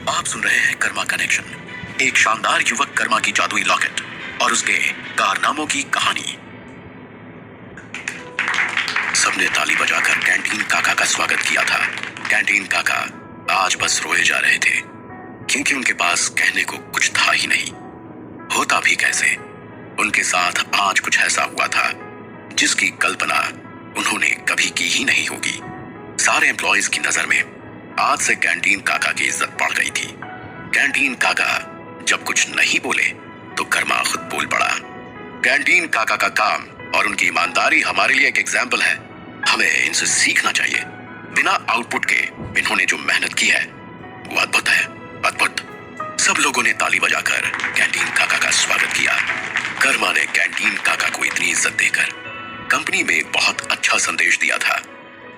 आप सुन रहे हैं कर्मा कनेक्शन, एक शानदार युवक कर्मा की जादुई लॉकेट और उसके कारनामों की कहानी। सबने ताली बजाकर कैंटीन काका का स्वागत किया था। कैंटीन काका आज बस रोए जा रहे थे, क्योंकि उनके पास कहने को कुछ था ही नहीं। होता भी कैसे, उनके साथ आज कुछ ऐसा हुआ था जिसकी कल्पना उन्होंने कभी की ही नहीं होगी। सारे एम्प्लॉयज की नजर में आज से कैंटीन काका की इज्जत बढ़ गई थी। कैंटीन काका जब कुछ नहीं बोले तो कर्मा खुद बोल पड़ा। कैंटीन काका का काम और उनकी ईमानदारी हमारे लिए एक एग्जाम्पल है। हमें इनसे सीखना चाहिए। बिना आउटपुट के इन्होंने जो मेहनत की है वो अद्भुत है, अद्भुत। सब लोगों ने ताली बजाकर कैंटीन काका का स्वागत किया। कर्मा ने कैंटीन काका को इतनी इज्जत देकर कंपनी में एक बहुत अच्छा संदेश दिया था।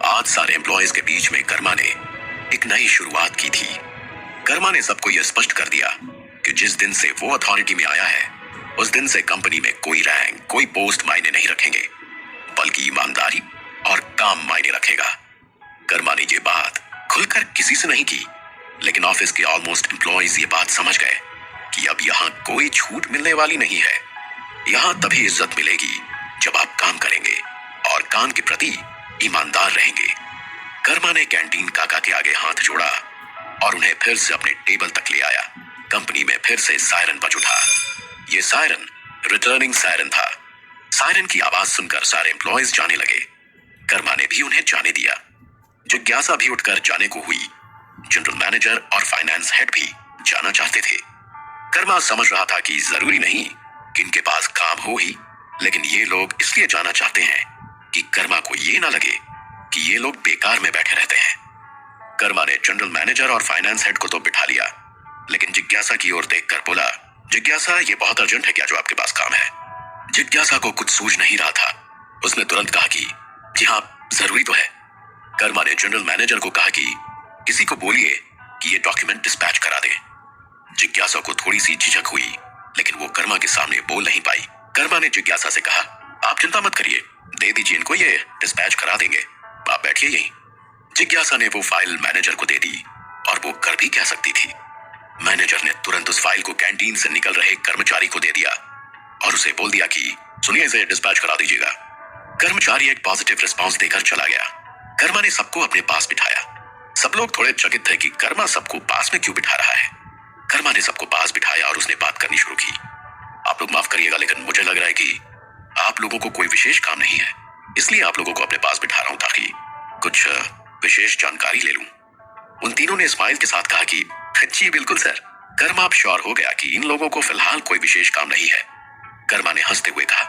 आज सारे एम्प्लॉयज के बीच में कर्मा ने एक नई शुरुआत की थी। कर्मा ने सबको यह स्पष्ट कर दिया कि जिस दिन से वो अथॉरिटी में आया है उस दिन से कंपनी में कोई रैंक, कोई पोस्ट मायने नहीं रखेंगे, बल्कि ईमानदारी और काम मायने रखेगा। कर्मा ने ये बात खुलकर किसी से नहीं की, लेकिन ऑफिस के ऑलमोस्ट एम्प्लॉयज ये बात समझ गए कि अब यहाँ कोई छूट मिलने वाली नहीं है। यहाँ तभी इज्जत मिलेगी जब आप काम करेंगे और काम के प्रति ईमानदार रहेंगे। कर्मा ने कैंटीन काका के आगे हाथ जोड़ा और उन्हें फिर से अपने टेबल तक ले आया। कंपनी में फिर से सायरन बज उठा। ये सायरन रिटर्निंग सायरन था। सायरन की आवाज सुनकर सारे एम्प्लॉयज जाने लगे। कर्मा ने भी उन्हें जाने दिया। जिज्ञासा भी उठकर जाने को हुई। जनरल मैनेजर और फाइनेंस हेड भी जाना चाहते थे। कर्मा समझ रहा था कि जरूरी नहीं कि इनके पास काम हो ही, लेकिन ये लोग इसलिए जाना चाहते हैं कि कर्मा को ये ना लगे कि ये लोग बेकार में बैठे रहते हैं। कर्मा ने जनरल मैनेजर और फाइनेंस हेड को तो बिठा लिया, लेकिन जिज्ञासा की ओर देखकर बोला, जिज्ञासा, ये बहुत अर्जेंट है क्या जो आपके पास काम है? जिज्ञासा को कुछ सूझ नहीं रहा था। उसने तुरंत कहा कि जी हाँ, जरूरी तो है। कर्मा ने जनरल मैनेजर को कहा कि किसी को बोलिए कि ये डॉक्यूमेंट डिस्पैच करा दे। जिज्ञासा को थोड़ी सी झिझक हुई, लेकिन वो कर्मा के सामने बोल नहीं पाई। कर्मा ने जिज्ञासा से कहा, आप चिंता मत करिए, दे दीजिए इनको, ये डिस्पैच करा देंगे, आप बैठिए यहीं। जिज्ञासा ने वो फाइल मैनेजर को दे दी, और वो कर भी क्या सकती थी। मैनेजर ने तुरंत उस फाइल को कैंटीन से निकल रहे कर्मचारी को दे दिया और उसे बोल दिया कि सुनिए, इसे डिस्पैच करा दीजिएगा। कर्मचारी एक पॉजिटिव रिस्पांस देकर चला गया। कर्मा ने सबको अपने पास बिठाया। सब लोग थोड़े चकित थे कि कर्मा सबको पास में क्यों बिठा रहा है। कर्मा ने सबको पास बिठाया और उसने बात करनी शुरू की। आप लोग माफ करिएगा, लेकिन मुझे लग रहा है कि आप लोगों को कोई विशेष काम नहीं है, इसलिए आप लोगों को अपने पास बिठा रहा हूं ताकि कुछ विशेष जानकारी ले लूं। उन तीनों ने स्माइल के साथ कहा कि जी बिल्कुल सर। कर्मा अब श्योर हो गया कि इन लोगों को फिलहाल कोई विशेष काम नहीं है। कर्मा ने हंसते हुए कहा,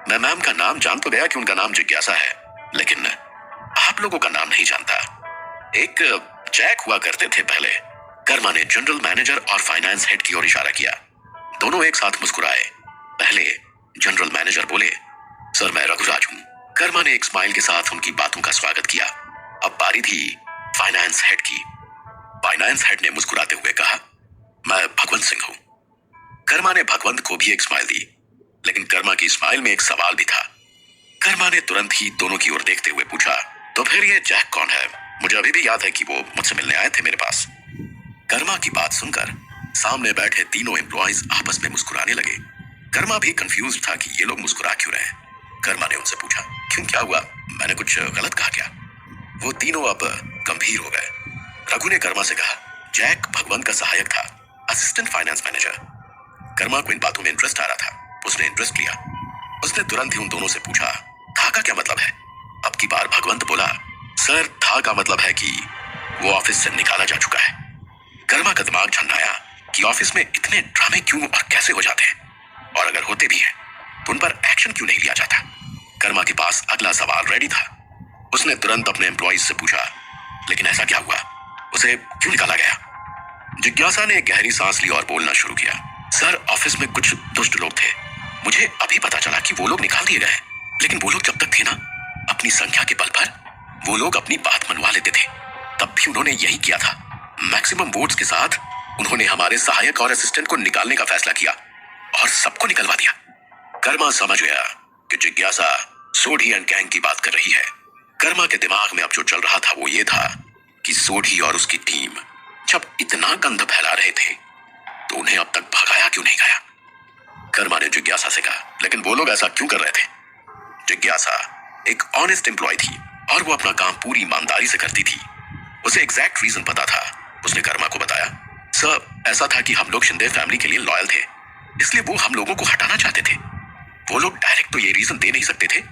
मैं मैम का नाम जान तो गया कि उनका नाम जिज्ञासा है, लेकिन आप लोगों का नाम नहीं जानता। एक जैक हुआ करते थे पहले। कर्मा ने जनरल मैनेजर और फाइनेंस हेड की ओर इशारा किया। दोनों एक साथ मुस्कुराए। पहले जनरल मैनेजर बोले, सर मैं रघुराज हूं। कर्मा ने एक स्माइल के साथ उनकी बातों का स्वागत किया। अब बारी थी फाइनेंस हेड की। फाइनेंस हेड ने मुस्कुराते हुए कहा, मैं भगवंत सिंह हूं। कर्मा ने भगवंत को भी एक स्माइल दी, लेकिन कर्मा की स्माइल में एक सवाल भी था। कर्मा ने तुरंत ही दोनों की ओर देखते हुए पूछा, तो फिर ये जैक कौन है? मुझे अभी भी याद है कि वो मुझसे मिलने आए थे मेरे पास। कर्मा की बात सुनकर सामने बैठे तीनों एम्प्लॉयज आपस में मुस्कुराने लगे। कर्मा भी कंफ्यूज था कि ये लोग मुस्कुरा क्यों रहे हैं। कर्मा ने उनसे पूछा, क्यों, क्या हुआ? मैंने कुछ गलत कहा क्या? वो तीनों अब गंभीर हो गए। रघु ने कर्मा से कहा, जैक भगवंत का सहायक था, असिस्टेंट फाइनेंस मैनेजर। कर्मा को इन बातों में इंटरेस्ट आ रहा था। उसने इंटरेस्ट लिया। उसने तुरंत ही उन दोनों से पूछा, था का क्या मतलब है? अब की बार भगवंत बोला, सर था का मतलब है कि वो ऑफिस से निकाला जा चुका है। कर्मा का दिमाग झंझनाया कि ऑफिस में इतने ड्रामे क्यों और कैसे हो जाते हैं, और अगर होते भी हैं तो उन पर एक्शन क्यों नहीं लिया जाता। कर्मा के पास अगला सवाल रेडी था। उसने तुरंत अपने एम्प्लॉइज से पूछा, लेकिन ऐसा क्या हुआ, उसे क्यों निकाला गया? जिज्ञासा ने गहरी सांस ली और बोलना शुरू किया, सर ऑफिस में कुछ दुष्ट लोग थे। मुझे अभी पता चला कि वो लोग निकाल दिए गए, लेकिन वो लोग जब तक थे ना, अपनी संख्या के बल पर वो लोग अपनी बात मनवा लेते थे। तब भी उन्होंने यही किया था। मैक्सिमम वोट्स के साथ उन्होंने हमारे सहायक और असिस्टेंट को निकालने का फैसला किया और सबको निकलवा दिया। कर्मा समझ गया कि जिज्ञासा सोढ़ी एंड गैंग की बात कर रही है। कर्मा के दिमाग में अब जो चल रहा था वो ये था कि सोढ़ी और उसकी टीम जब इतना इतना गंध फैला रहे थे तो उन्हें अब तक भगाया क्यों नहीं गया? कर्मा ने जिज्ञासा से कहा, लेकिन वो लोग ऐसा क्यों कर रहे थे? जिज्ञासा एक ऑनेस्ट एम्प्लॉय थी और वो अपना काम पूरी ईमानदारी से करती थी। उसे एग्जैक्ट रीजन पता था। उसने कर्मा को बताया, सर ऐसा था कि हम लोग शिंदे फैमिली के लिए लॉयल थे, इसलिए वो हम लोगों को हटाना चाहते थे। वो लोग डायरेक्ट तो ये रीजन दे नहीं सकते थे,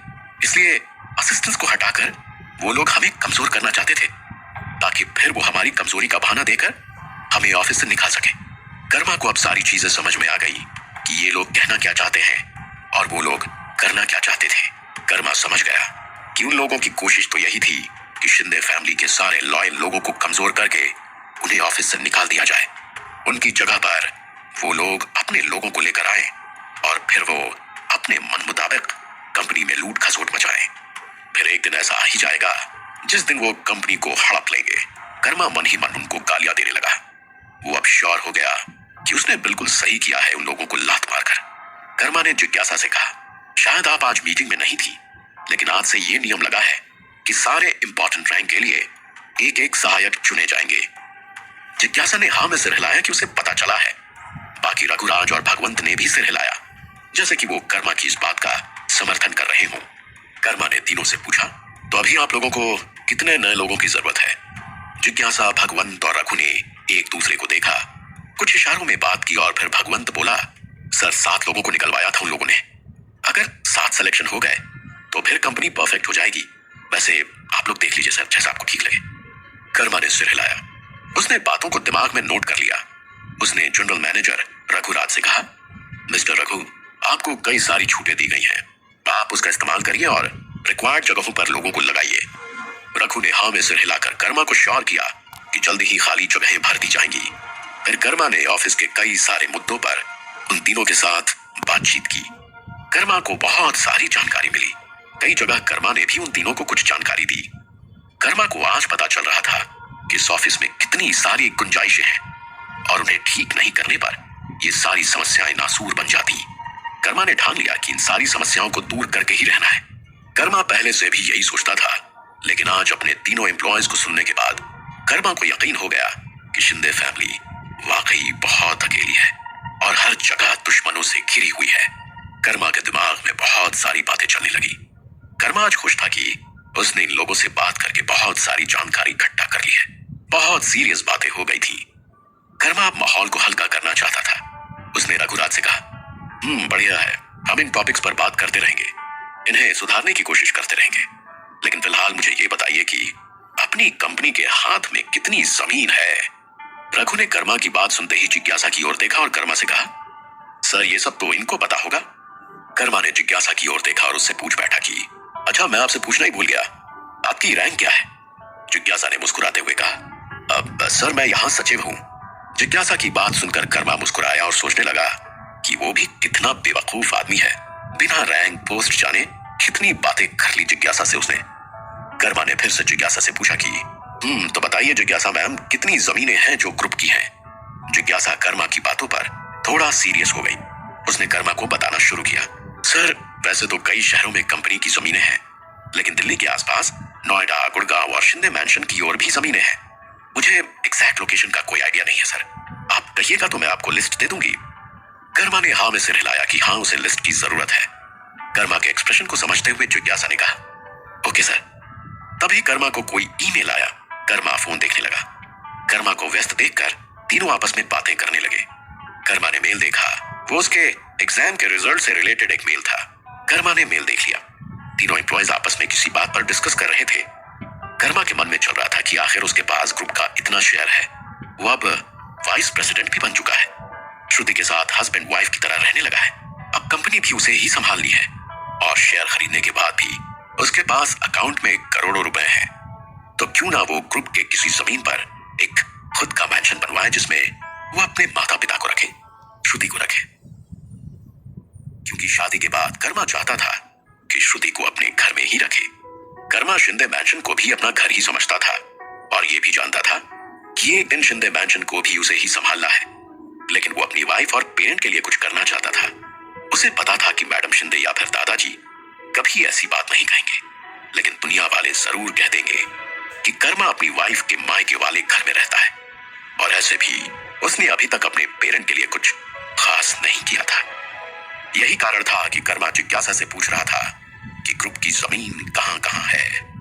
इसलिए असिस्टेंस को हटाकर वो लोग हमें कमजोर करना चाहते थे ताकि फिर वो हमारी कमजोरी का बहाना देकर हमें ऑफिस से निकाल सके। कर्मा को अब सारी चीजें समझ में आ गई कि ये लोग कहना क्या चाहते हैं और वो लोग करना क्या चाहते थे। कर्मा समझ गया कि उन लोगों की कोशिश तो यही थी कि शिंदे फैमिली के सारे लॉयल लोगों को कमजोर करके उन्हें ऑफिस से निकाल दिया जाए। उनकी जगह पर वो लोग अपने लोगों को लेकर आए और फिर वो अपने मन मुताबिक कंपनी में लूट खसोट मचाए। फिर एक दिन ऐसा आ ही जाएगा जिस दिन वो कंपनी को हड़प लेंगे। कर्मा मन ही मन उनको गालियां देने लगा। वो अब श्योर हो गया कि उसने बिल्कुल सही किया है उन लोगों को लात मारकर। कर्मा ने जिज्ञासा से कहा, शायद आप आज मीटिंग में नहीं थी, लेकिन आज से ये नियम लगा है कि सारे इंपॉर्टेंट रैंक के लिए एक एक सहायक चुने जाएंगे। जिज्ञासा ने हाँ में सिर हिलाया कि उसे पता चला है। बाकी रघुराज और भगवंत ने भी सिर हिलाया, जैसे कि वो कर्मा की इस बात का समर्थन कर रहे हों। कर्मा ने तीनों से पूछा, तो अभी आप लोगों को कितने नए लोगों की जरूरत है? जिज्ञासा, भगवंत और रघु ने एक दूसरे को देखा, कुछ इशारों में बात की और फिर भगवंत बोला, सर 7 लोगों को निकलवाया था उन लोगों ने। अगर 7 सिलेक्शन हो गए तो फिर कंपनी परफेक्ट हो जाएगी। वैसे आप लोग देख लीजिए सर, जैसा आपको ठीक लगे। कर्मा ने सिर हिलाया। उसने बातों को दिमाग में नोट कर लिया। उसने जनरल मैनेजर रघुराज से कहा, मिस्टर रघु, आपको कई सारी छूटें दी गई हैं, आप उसका इस्तेमाल करिए और रिक्वायर्ड जगहों पर लोगों को लगाइए। रघु ने हाँ में सिर हिलाकर कर्मा को श्योर किया कि जल्दी ही खाली जगहें भर दी जाएंगी। फिर कर्मा ने ऑफिस के कई सारे मुद्दों पर उन तीनों के साथ बातचीत की। कर्मा को बहुत सारी जानकारी मिली। कई जगह कर्मा ने भी उन तीनों को कुछ जानकारी दी। कर्मा को आज पता चल रहा था कि इस ऑफिस में कितनी सारी गुंजाइशें हैं और उन्हें ठीक नहीं करने पर ये सारी समस्याएं नासूर बन जाती। कर्मा ने ठान लिया कि इन सारी समस्याओं को दूर करके ही रहना है। कर्मा पहले से भी यही सोचता था, लेकिन आज अपने तीनों एम्प्लॉयज को सुनने के बाद कर्मा को यकीन हो गया कि शिंदे फैमिली वाकई बहुत अकेली है और हर जगह दुश्मनों से घिरी हुई है। कर्मा के दिमाग में बहुत सारी बातें चलने लगी। कर्मा आज खुश था कि उसने इन लोगों से बात करके बहुत सारी जानकारी इकट्ठा कर ली है। बहुत सीरियस बातें हो गई थी। कर्मा अब माहौल को हल्का करना चाहता था। उसने रघुराज से कहा, बढ़िया है, हम इन टॉपिक्स पर बात करते रहेंगे, इन्हें सुधारने की कोशिश करते रहेंगे, लेकिन फिलहाल मुझे ये बताइए कि अपनी कंपनी के हाथ में कितनी जमीन है? रघु ने कर्मा की बात सुनते ही जिज्ञासा की ओर देखा और कर्मा से कहा, सर ये सब तो इनको पता होगा। कर्मा ने जिज्ञासा की ओर देखा और उससे पूछ बैठा कि अच्छा, मैं आपसे पूछना ही भूल गया, आपकी रैंक क्या है? जिज्ञासा ने मुस्कुराते हुए कहा, अब सर मैं यहां सचिव हूं। जिज्ञासा की बात सुनकर कर्मा मुस्कुराया और सोचने लगा कि वो भी कितना बेवकूफ आदमी है, बिना रैंक पोस्ट जाने कितनी बातें कर ली जिज्ञासा से उसने। कर्मा ने फिर से जिज्ञासा से पूछा कि तो बताइए जिज्ञासा मैम, कितनी जमीनें हैं जो ग्रुप की हैं? जिज्ञासा कर्मा की बातों पर थोड़ा सीरियस हो गई। उसने कर्मा को बताना शुरू किया, सर वैसे तो कई शहरों में कंपनी की जमीनें हैं, लेकिन दिल्ली के आसपास नोएडा, गुड़गांव और शिंदे मैंशन की और भी जमीनें हैं। मुझे एग्जैक्ट लोकेशन का कोई आइडिया नहीं है सर, आप कहिएगा तो मैं आपको लिस्ट दे दूंगी। कर्मा ने हाँ में सिर हिलाया कि हाँ उसे लिस्ट की जरूरत है। कर्मा के एक्सप्रेशन को समझते हुए जिज्ञासा ने कहा, ओके सर। तभी कर्मा को कोई ईमेल आया। कर्मा फोन देखने लगा। कर्मा को व्यस्त देखकर तीनों आपस में बातें करने लगे। कर्मा ने मेल देखा, वो उसके एग्जाम के रिजल्ट से रिलेटेड एक मेल था। कर्मा ने मेल देख लिया। तीनों एम्प्लॉयज आपस में किसी बात पर डिस्कस कर रहे थे। कर्मा के मन में चल रहा था कि आखिर उसके पास ग्रुप का इतना शेयर है, वो अब वाइस प्रेसिडेंट भी बन चुका है, श्रुति के साथ हस्बैंड वाइफ की तरह रहने लगा है, अब कंपनी भी उसे ही संभालनी है और शेयर खरीदने के बाद भी उसके पास अकाउंट में करोड़ों रुपए हैं। तो क्यों ना वो ग्रुप के किसी जमीन पर एक खुद का मैंशन बनवाए जिसमें वो अपने माता पिता को रखे, श्रुति को रखे। क्योंकि शादी के बाद कर्मा चाहता था कि श्रुति को अपने घर में ही रखे। कर्मा शिंदे मैंशन को भी अपना घर ही समझता था और ये भी जानता था कि एक दिन शिंदे मैंशन को भी उसे ही संभालना है, लेकिन वो अपनी वाइफ और पेरेंट के लिए कुछ करना चाहता था। उसे पता था कि मैडम शिंदे या फिर दादाजी कभी ऐसी बात नहीं कहेंगे, लेकिन दुनिया वाले जरूर कह देंगे कि कर्मा अपनी वाइफ के मायके वाले घर में रहता है और वैसे भी उसने अभी तक अपने पेरेंट के लिए कुछ खास नहीं किया था। यही कारण था कि कर्मा जिज्ञासा से पूछ रहा था कि ग्रुप की जमीन कहां कहां है।